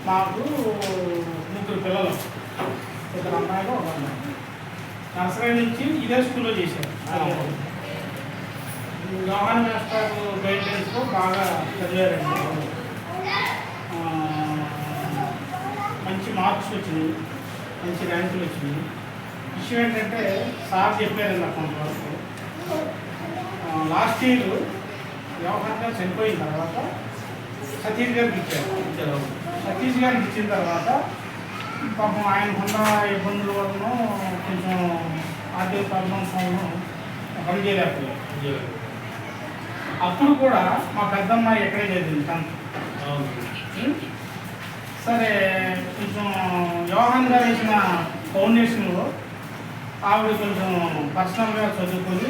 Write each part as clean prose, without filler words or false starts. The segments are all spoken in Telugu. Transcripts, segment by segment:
మాకు 3 పిల్లలు, 2 అమ్మాయిలు 1 అమ్మాయి. నర్సరీ నుంచి ఇదే స్కూల్లో చేశారు. యోహాన్ మాస్టర్ గైడ్లైన్స్లో బాగా చదివారండి. మంచి మార్క్స్ వచ్చినాయి, మంచి ర్యాంకులు వచ్చినాయి. విషయం ఏంటంటే సార్ చెప్పారండి నాకు కొంతవరకు. లాస్ట్ ఇయర్ యోహాన్ గారు చనిపోయిన తర్వాత సతీష్ గారికి ఇచ్చారు. సతీష్ గారికి ఇచ్చిన తర్వాత పాపం ఆయనకున్న ఇబ్బందుల వలన కొంచెం ఆర్థిక ప్రాబ్లమ్స్ వలన పని చేయలేకపోయారు. అప్పుడు కూడా మా పెద్దమ్మాయి ఎక్కడే చదివింది సరే. కొంచెం యోహాన్ గారు ఇచ్చిన ఫౌండేషన్లో ఆవిడ కొంచెం పర్సనల్గా చదువుకొని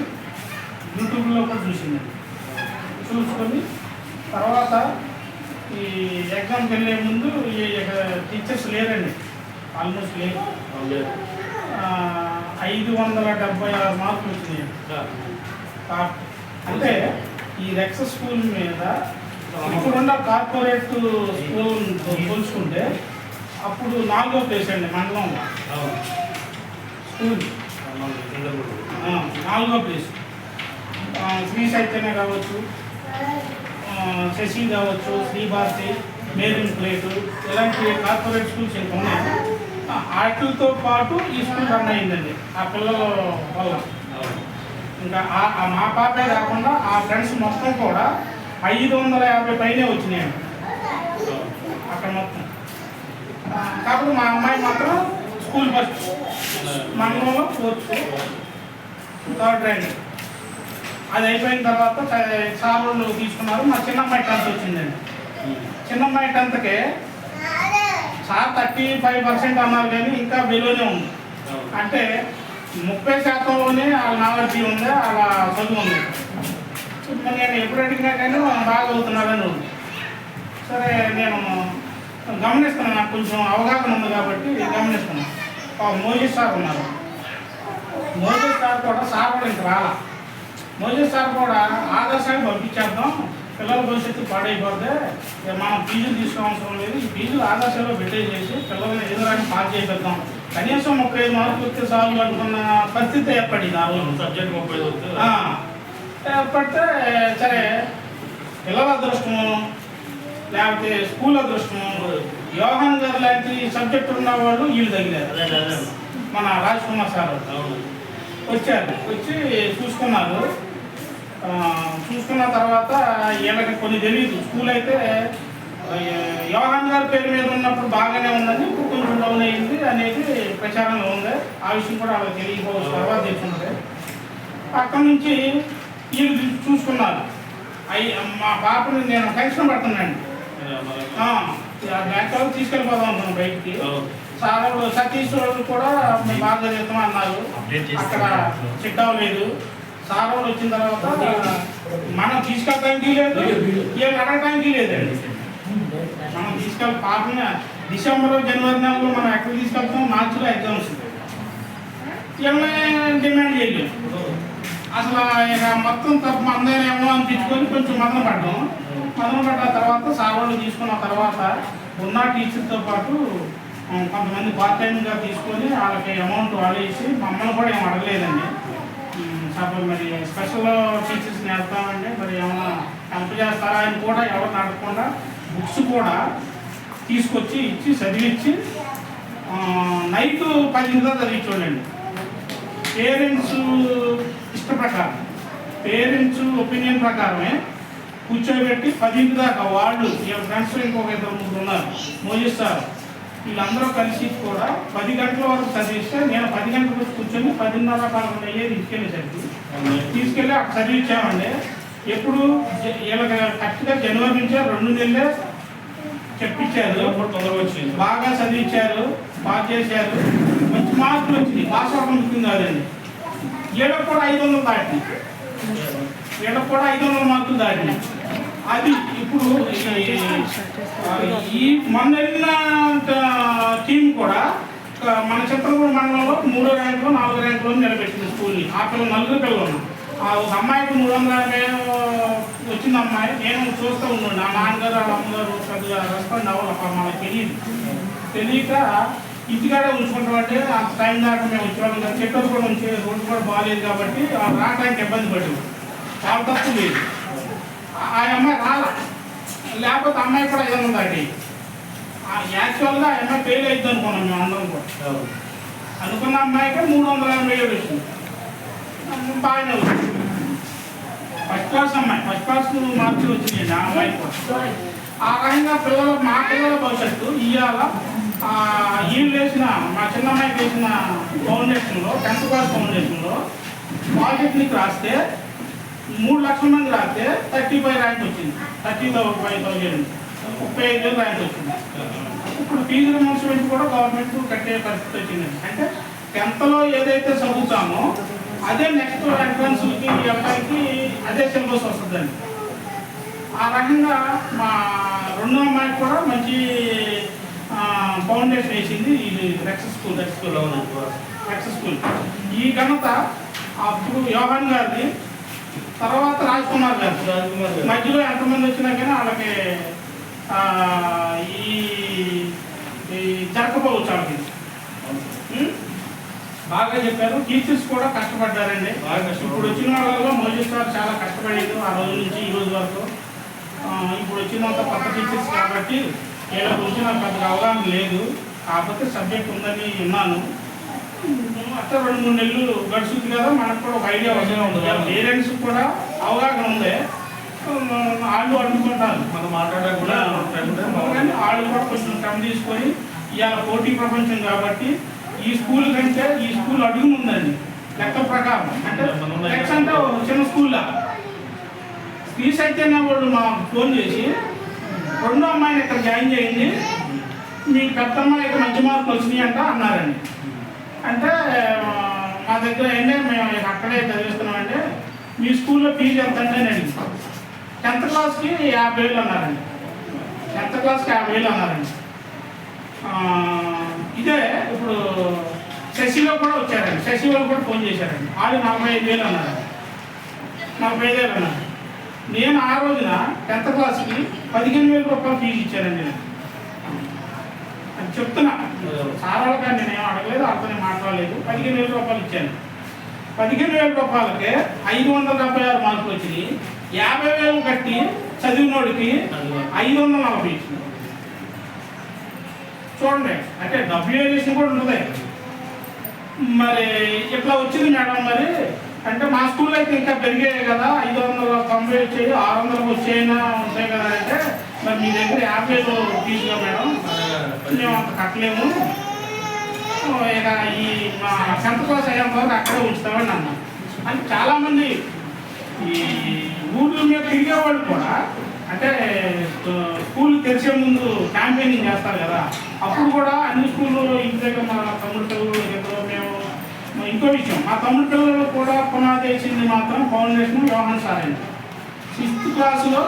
యూట్యూబ్లో కూడా చూసుకొని తర్వాత ఈ ఎగ్జామ్కి వెళ్ళే ముందు ఈ టీచర్స్ లేరండి, ఆల్మోస్ట్ లేరు. 576 మార్కులు వచ్చినాయి. అంటే ఈ రెక్స్ స్కూల్ మీద ఇప్పుడున్న కార్పొరేట్ స్కూల్ పోల్చుకుంటే అప్పుడు 4వ ప్లేస్ అండి మండలంలో స్కూల్, 4వ ప్లేస్. శ్రీ చైతన్య కావచ్చు, శశి కావచ్చు, శ్రీభారతి, మేరిన్ ప్లేటు, ఇలాంటి కార్పొరేట్ స్కూల్స్ ఇంకా ఉన్నాయి. వాటితో పాటు ఈ స్కూల్ రన్ అయిందండి ఆ పిల్లల వల్ల. ఇంకా మా పాపే కాకుండా ఆ ఫ్రెండ్స్ మొత్తం కూడా 550 పైనే వచ్చినాయండి అక్కడ మొత్తం. కాకపోతే మా అమ్మాయి మాత్రం స్కూల్ ఫస్ట్, మండలంలో 4th, 3rd ర్యాంక్. అది అయిపోయిన తర్వాత సార్ వాళ్ళు తీసుకున్నారు. మా చిన్నమ్మాయి 10th వచ్చిందండి. చిన్నమ్మాయి 10thకే సార్ 35% అన్నారు కానీ ఇంకా బిలోనే ఉంది. అంటే 30%లోనే వాళ్ళ నాలెడ్జీ ఉంది, అలా చదువు ఉంది. నేను ఎప్పుడు అడిగినా కానీ బాగా అవుతున్నారని ఉంది. సరే నేను గమనిస్తున్నాను, నాకు కొంచెం అవగాహన ఉంది కాబట్టి గమనిస్తున్నాను. మోజెస్ సార్ ఉన్నారు. మోజెస్ సార్ కూడా ఇంక రాలా. మోజెస్ సార్ కూడా ఆదర్శాన్ని పంపించేద్దాం, పిల్లల భవిష్యత్తు పాడైపోతే మనం ఫీజులు తీసుకోవాల్సిన లేదు, ఈ ఫీజులు ఆదర్శంలో పెట్టేసేసి పిల్లల్ని ఎదురాన్ని పాస్ చేసేద్దాం, కనీసం 35 మార్కులు వస్తే చాలు అనుకున్న పరిస్థితి ఏర్పడింది. ఆ రోజు సబ్జెక్ట్ 35 ఏర్పడితే సరే పిల్లల అదృష్టము లేకపోతే స్కూల్ అదృష్టము, యోహాన్ గారు లాంటి సబ్జెక్ట్ ఉన్న వాళ్ళు వీళ్ళు తగిలారు. మన రాజ్ కుమార్ సార్ వచ్చారు, వచ్చి చూసుకున్నారు. చూసుకున్న తర్వాత వీళ్ళకి కొన్ని తెలియదు. స్కూల్ అయితే యోహాన్ గారి పేరు మీద ఉన్నప్పుడు బాగానే ఉందని ఇప్పుడు కొంచెం డౌన్ అయ్యింది అనేది ప్రచారంలో ఉంది. ఆ విషయం కూడా వాళ్ళకి తెలియకపోవచ్చు, తర్వాత తెలుసుకుంటే. అక్కడి నుంచి వీళ్ళు చూసుకున్నారు. మా పాపని నేను టెన్షన్ పడుతున్నాండి, బ్యాంక్ తీసుకెళ్ళిపోదాం అనుకున్నాను బయటికి. సార్ సతీష్ వాళ్ళు కూడా మేము బాగా చదువుతాం అన్నారు. అక్కడ చెక్ అవ్వలేదు. సార్ వాళ్ళు వచ్చిన తర్వాత మనం తీసుకెళ్ళడానికి లేదు, వీళ్ళు అడగడానికి లేదండి. మనం తీసుకెళ్ళి పాపని డిసెంబర్ జనవరి నెలలో మనం ఎక్కడ తీసుకెళ్తాం, మార్చిలో ఎగ్జామ్స్ ఏమైనా డిమాండ్ చేయలేదు. అసలు ఇక మొత్తం తప్పు అందరేమో అనిపించుకొని కొంచెం మదన పడ్డ తర్వాత సార్ వాళ్ళు తీసుకున్న తర్వాత ఉన్న టీచర్తో పాటు కొంతమంది పార్ట్ టైమ్గా తీసుకొని వాళ్ళకి అమౌంట్ వాళ్ళు ఇచ్చి మమ్మల్ని కూడా ఏం అడగలేదండి. మరి స్పెషల్ టీచర్స్ని వెళ్తామండి, మరి ఏమైనా హెల్ప్ చేస్తారా అని కూడా ఎవరిని అడగకుండా బుక్స్ కూడా తీసుకొచ్చి ఇచ్చి చదివించి నైట్ 10 దాకా చదివించండి. పేరెంట్స్ ఇష్ట ప్రకారం, పేరెంట్స్ ఒపీనియన్ ప్రకారమే కూర్చోబెట్టి 10 దాకా వాళ్ళు ఫ్రెండ్స్ ఇంకొక 2-3 ఉన్నారు, మోజెస్ సార్ వీళ్ళందరూ కలిసి కూడా 10 గంటల వరకు చదివిస్తే నేను 10 గంటలకు వచ్చి కూర్చొని 10:30-11 అయ్యేది తీసుకెళ్ళేసరికి తీసుకెళ్ళి అక్కడ చదివించామండి. ఎప్పుడు వీళ్ళకి కరెక్ట్గా జనవరి నుంచే 2 నెలలే చెప్పించారు, తొందరగా వచ్చింది, బాగా చదివించారు, బాగా చేశారు, మంచి మార్కులు వచ్చింది. పాస్ అవ్వడం ముఖ్యం కాదండి. వీళ్ళకి కూడా 500 దాటినాయి, వీళ్ళకి కూడా 500 మార్కులు దాటినాయి. అది ఇప్పుడు ఈ మొన్న వెళ్ళిన టీం కూడా మన చిత్రకూడ మండలంలో 3వ ర్యాంకులో 4వ ర్యాంకులో నిలబెట్టింది స్కూల్ని. ఆ పిల్లలు 4 పిల్లలు ఉన్నారు. ఒక అమ్మాయికి 350 వచ్చింది అమ్మాయి. నేను చూస్తూ ఉన్నాను. నా నాన్నగారు వాళ్ళ అమ్మగారు పెద్దగా రెస్పాండ్ అవ్వాలి. మనకు తెలియక ఇంటికాడే ఉంచుకుంటామంటే అంత టైం దాకా మేము వచ్చేవాళ్ళం కదా. చెట్లు కూడా ఉంచే రోడ్డు కూడా బాగాలేదు కాబట్టి వాళ్ళు రావడానికి ఇబ్బంది పడేది. వాళ్ళ తప్పు లేదు. ఆ అమ్మాయి రాలా, లేకపోతే అమ్మాయి కూడా ఏదైనా ఉందండి. యాక్చువల్గా ఆ అమ్మాయి ఫెయిల్ అవుతుంది అనుకున్నాం మేము అందరం కూడా. అనుకున్న అమ్మాయికి 357 వచ్చింది. బాగానే వచ్చింది. ఫస్ట్ క్లాస్ అమ్మాయి, ఫస్ట్ క్లాస్ మార్కులు వచ్చినాయి ఆ అమ్మాయికి కూడా. ఆ రకంగా మా పిల్లల భవిష్యత్తు ఇవాళ వీళ్ళు వేసిన మా చిన్న అమ్మాయికి వేసిన ఫౌండేషన్లో 10th క్లాస్ ఫౌండేషన్లో పాలిటెక్నిక్ రాస్తే 3 లక్షల మంది రాస్తే 35 ర్యాంక్ వచ్చింది. 35,000 35,000 ర్యాంక్ వచ్చింది. ఇప్పుడు ఫీజు రిమర్స్మెంట్ కూడా గవర్నమెంట్ కట్టే పరిస్థితి వచ్చింది. అంటే 10thలో ఏదైతే చదువుతామో అదే నెక్స్ట్ ఎంట్రన్స్కి ఈ అబ్బాయికి అదే సిలబస్ వస్తుందండి. ఆ రకంగా మా రెండో అమ్మాయికి కూడా మంచి ఫౌండేషన్ వేసింది. ఇది రెక్స్ స్కూల్ ఈ ఘనత అప్పుడు యోహాన్ గారిది, తర్వాత రాజ్ కుమార్ గారు. మధ్యలో ఎంతమంది వచ్చినా కానీ వాళ్ళకి ఈ జరగకపోవచ్చు. వాళ్ళకి బాగా చెప్పారు. టీచర్స్ కూడా కష్టపడ్డారండి. ఇప్పుడు వచ్చిన వాళ్ళలో మోజీ సార్ చాలా కష్టపడేది ఆ రోజు నుంచి ఈ రోజు వరకు. ఇప్పుడు వచ్చినంత కొత్త టీచర్స్ కాబట్టి వీళ్ళ గురించి నాకు పెద్దగా అవగాహన లేదు. కాకపోతే సబ్జెక్ట్ ఉందని విన్నాను. అట్లా 2-3 నెలలు గడుస్తుంది కదా, మనకు కూడా ఒక ఐడియా వచ్చే ఉంటుంది. పేరెంట్స్ కూడా అవగాహన ఉంది. వాళ్ళు అడుగుతుంటారు మనం మాట్లాడడం కూడా, కానీ వాళ్ళు కూడా కొంచెం టైం తీసుకొని ఇవాళ పోటీ ప్రపంచం కాబట్టి ఈ స్కూల్ కంటే ఈ స్కూల్ అడుగు ఉందండి లెక్క ప్రకారం. అంటే నెక్స్ట్ అంటే చిన్న స్కూల్లో శ్రీ చైతన్య వాళ్ళు మాకు ఫోన్ చేసి రెండో అమ్మాయిని ఇక్కడ జాయిన్ చేయండి, మీ పెద్ద అమ్మాయికి మంచి మార్కులు వచ్చినాయి అంట అన్నారండి. అంటే మా దగ్గర ఏంటంటే మేము అక్కడే చదివిస్తున్నామంటే మీ స్కూల్లో ఫీజు ఎంత అంటే అని అడిగింది. 10th క్లాస్కి 50,000 అన్నారండి. 10th క్లాస్కి 50,000 అన్నారండి. ఇదే ఇప్పుడు శశిలో కూడా వచ్చారండి. శశి వాళ్ళు కూడా ఫోన్ చేశారండి. వాళ్ళు 45,000 అన్నారండి. 45,000 అన్నారు. నేను ఆ రోజున 10th క్లాస్కి 15,000 రూపాయలు ఫీజు ఇచ్చానండి. అది చెప్తున్నా సారాలు కానీ నేనేం అడగలేదు, వాళ్ళతోనే మాట్లాడలేదు. 15,000 రూపాయలు ఇచ్చాను. 15,000 రూపాయలకే 576 మార్కులు వచ్చినాయి. 50,000 కట్టి చదివినోడికి 540 ఇచ్చింది. చూడండి, అంటే డబ్ల్యూఏషన్ కూడా ఉంటుంది. మరి ఇట్లా వచ్చింది మేడం. మరి అంటే మా స్కూల్లో అయితే ఇంకా పెరిగాయి కదా, 590 వచ్చాయి, 600 వచ్చాయినా ఉంటాయి కదా. అంటే మరి మీ దగ్గర 50,000 ఫీజుగా మేడం, మేము అంత కట్టలేము, ఇక ఈ మా 10th క్లాస్ అయ్యేంత వరకు అక్కడే ఉంచుతామని అన్నాం. అంటే చాలామంది ఈ ఊళ్ళో మీద తిరిగేవాళ్ళు కూడా, అంటే స్కూల్ తెరిచే ముందు క్యాంపెయినింగ్ చేస్తారు కదా, అప్పుడు కూడా అన్ని స్కూళ్ళు ఇంటి దగ్గర మా తమ్ముడు పిల్లలు మేము ఇంకో విషయం, మా తమ్ముడు పిల్లలు కూడా పునాది వేసింది మాత్రం ఫౌండేషన్ యోహాన్ సార్ అండి. 6th క్లాసులో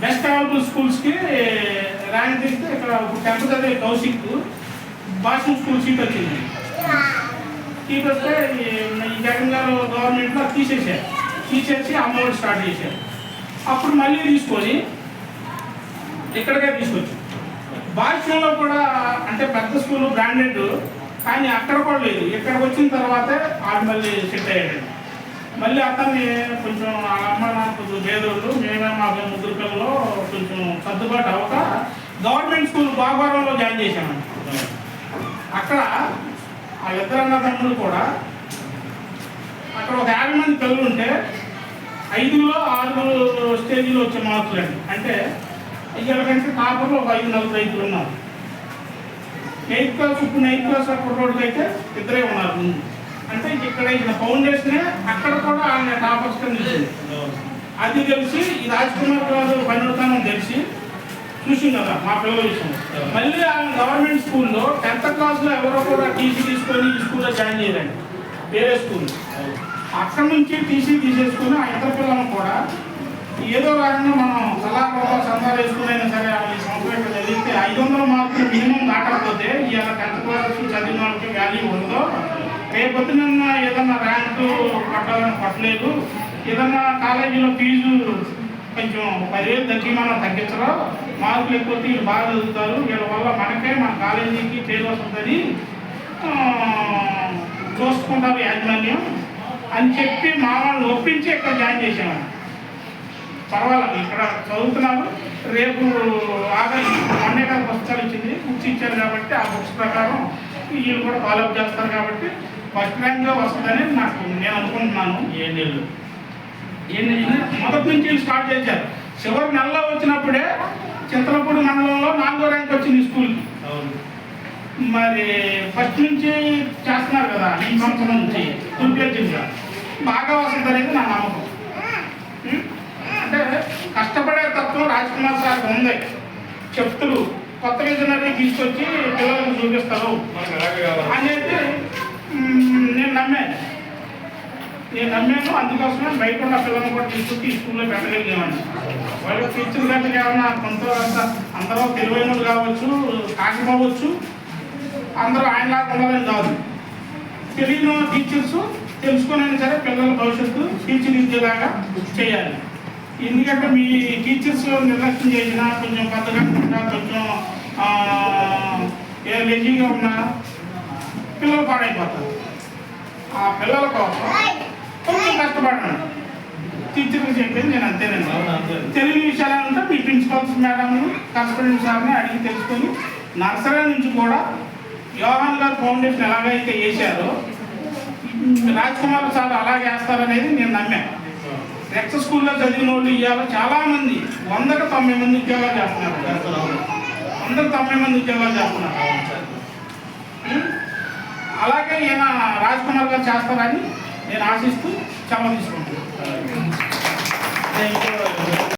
బెస్ట్ అవైలబుల్ స్కూల్స్కి ర్యాంక్ తీస్తే ఇక్కడ 10th చదివే కౌశిక్ భాషణ స్కూల్ సీట్ వచ్చింది. సీట్ వస్తే ఈ జగన్ గారు గవర్నమెంట్లో తీసేసి అమౌంట్ స్టార్ట్ చేశారు. అప్పుడు మళ్ళీ తీసుకొని ఇక్కడికే తీసుకొచ్చి భాషణలో కూడా అంటే పెద్ద స్కూల్ బ్రాండెడ్, కానీ అక్కడ కూడా లేదు. ఇక్కడికి వచ్చిన తర్వాతే ఆడు మళ్ళీ సెట్ అయ్యాడు. మళ్ళీ అతన్ని కొంచెం అమ్మ నాన్న కొంచెం పేదోళ్ళు, మేమే మా 3 పిల్లలు కొంచెం సర్దుబాటు అవ్వక గవర్నమెంట్ స్కూల్ బాగవరంలో జాయిన్ చేశామండి. అక్కడ ఆ ఇద్దరు అన్న తమ్ముడు కూడా అక్కడ ఒక 50 మంది పిల్లలు ఉంటే 5లో 6 స్టేజీలో వచ్చే మార్కులు అండి. అంటే ఇక్కడికంటే టాపర్లో ఒక 5 ఉన్నారు. 8th క్లాస్ ఇప్పుడు 9th క్లాస్ కుర్రోడికి అయితే 2 ఉన్నారు. అంటే ఇక్కడ ఇచ్చిన ఫౌండేషనే అక్కడ కూడా ఆయన టాపర్స్ కింద ఇచ్చింది. అది తెలిసి ఈ రాజ్ కుమార్ గారు పనితానం తెలిసి చూసింది కదా మా పిల్లల విషయం. మళ్ళీ ఆయన గవర్నమెంట్ స్కూల్లో 10th క్లాస్లో ఎవరో కూడా టీసీ తీసుకొని ఈ స్కూల్లో జాయిన్ చేయాలండి, వేరే స్కూల్. అక్కడి నుంచి టీసీ తీసేసుకుని ఆ ఇతర పిల్లలను కూడా ఏదో రకంగా మనం సలహా సందాలు వేసుకునైనా సరే ఈ సంవత్సరం ఇక్కడ చదివితే 500 మార్కులు మినిమం దాటకపోతే ఇవాళ 10th క్లాస్ చదివిన వాళ్ళకి వాల్యూ ఉండదో, రేపు రేపొద్దున ఏదన్నా ర్యాంకు కొట్టాలని కొట్టలేదు, ఏదన్నా కాలేజీలో ఫీజు కొంచెం 10,000 తగ్గి మనం తగ్గించరు, మార్కులు ఎక్కువ వీళ్ళు బాగా చదువుతారు, వీళ్ళ వల్ల మనకే మన కాలేజీకి పేరు వస్తుందని చూసుకుంటారు యాజమాన్యం అని చెప్పి మా వాళ్ళని ఒప్పించి ఇక్కడ జాయిన్ చేసేవాడు. పర్వాలేదు, ఇక్కడ చదువుతున్నారు. రేపు ఆగస్టు మొన్నే గారు పుస్తకాలు ఇచ్చింది, బుక్స్ ఇచ్చారు కాబట్టి ఆ బుక్స్ ప్రకారం వీళ్ళు కూడా ఫాలోఅప్ చేస్తారు కాబట్టి ఫస్ట్ ర్యాంక్గా వస్తుందని నేను అనుకుంటున్నాను. మొదటి నుంచి స్టార్ట్ చేశారు. చివరి నెలలో వచ్చినప్పుడే చింతలపూడి మండలంలో 4వ ర్యాంక్ వచ్చింది స్కూల్కి. మరి ఫస్ట్ నుంచి చేస్తున్నారు కదా, ఈ సంవత్సరం నుంచి తుర్పేర్చింది బాగా వస్తుంది అనేది నా నమ్మకం. అంటే కష్టపడే తత్వం రాజ్కుమార్ సార్ ఉంది. చెప్తులు కొత్త విజనరీ తీసుకొచ్చి పిల్లలకు చూపిస్తారు అనేది నేను నమ్మాను. అందుకోసమే బయట ఉన్న పిల్లలను కూడా తీసుకొచ్చి ఈ స్కూల్లో పెట్టగలిగామని. వాళ్ళు టీచర్ గారికి ఏమన్నా కొంత అందరూ తెలివైన కావచ్చు, కాకపోవచ్చు, అందరూ ఆయనలాగా ఉండాలని కాదు. తెలియని టీచర్స్ తెలుసుకునైనా సరే పిల్లల భవిష్యత్తు తీర్చిదిద్దేలాగా చేయాలి. ఎందుకంటే మీ టీచర్స్ నిర్లక్ష్యం చేసినా, కొంచెం కొత్తగా ఉన్నా, కొంచెం లెజీగా ఉన్నా పిల్లలు పాడైపోతారు. ఆ పిల్లల కోసం కొంచెం కష్టపడను. టీచర్కి చెప్పేది నేను అంతేనండి. తెలుగు విషయాలంటే మీ ప్రిన్సిపల్స్ మేడంని, కన్సల్టెంట్ సార్ని అడిగి తెలుసుకొని నర్సరీ నుంచి కూడా యోహాన్ గారు ఫౌండేషన్ ఎలాగైతే వేశారో రాజ్కుమార్ సార్ అలాగే వేస్తారనేది నేను నమ్మాను. రెక్స్ స్కూల్లో చదివిన వాళ్ళు ఇవాళ చాలామంది 100కి 90 మంది ఉద్యోగాలు చేస్తున్నారు. 100కి 90 మంది ఉద్యోగాలు చేస్తున్నారు. అలాగే ఈయన రాజ్కుమార్ గారు చేస్తారని నేను ఆశిస్తూ సెలవు తీసుకుంటున్నాను.